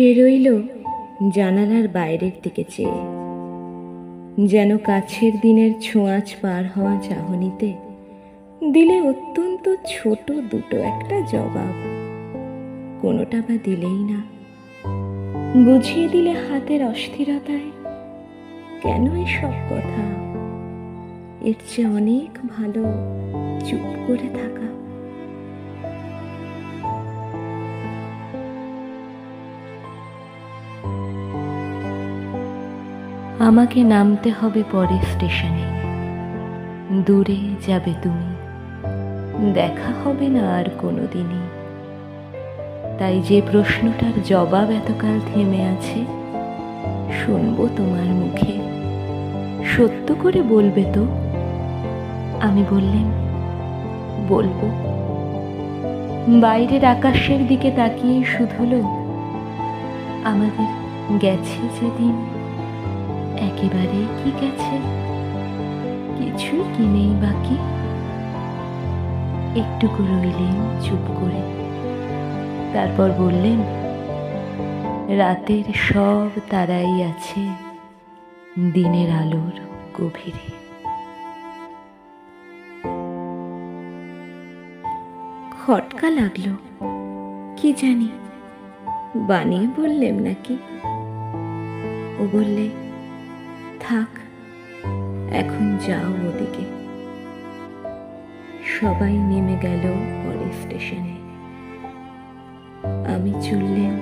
সে রইল জানালার বাইরের দিকে চেয়ে, যেন কাছের দিনের ছোঁয়াচ পার হওয়া চাহনিতে দিলে অত্যন্ত ছোট দুটো একটা জবাব, কোনোটা বা দিলেই না, বুঝিয়ে দিলে হাতের অস্থিরতায় কেন এসব কথা, এর চেয়ে অনেক ভালো চুপ করে থাকা। আমাকে নামতে হবে পরের স্টেশনে, দূরে যাবে তুমি, দেখা হবে না আর কোনোদিনই। তাই যে প্রশ্নটার জবাব এতকাল থেমে আছে, শুনবো তোমার মুখে, সত্য করে বলবে তো? আমি বললেম, বলবো। বাইরের আকাশের দিকে তাকিয়ে শুধুলো, আমাদের গেছে যেদিন, একেবারেই কি গেছে, কিছুই কি নেই বাকি। একটুকু রইলেন চুপ করে, তারপর বললেন, রাতের সব তারাই আছে দিনের আলোর গভীরে। খটকা লাগলো, কি জানি বানিয়ে বললেম নাকি। ও বললে, থাক এখন যাও ওদিকে। সবাই নেমে গেল পরের স্টেশনে, আমি চললেম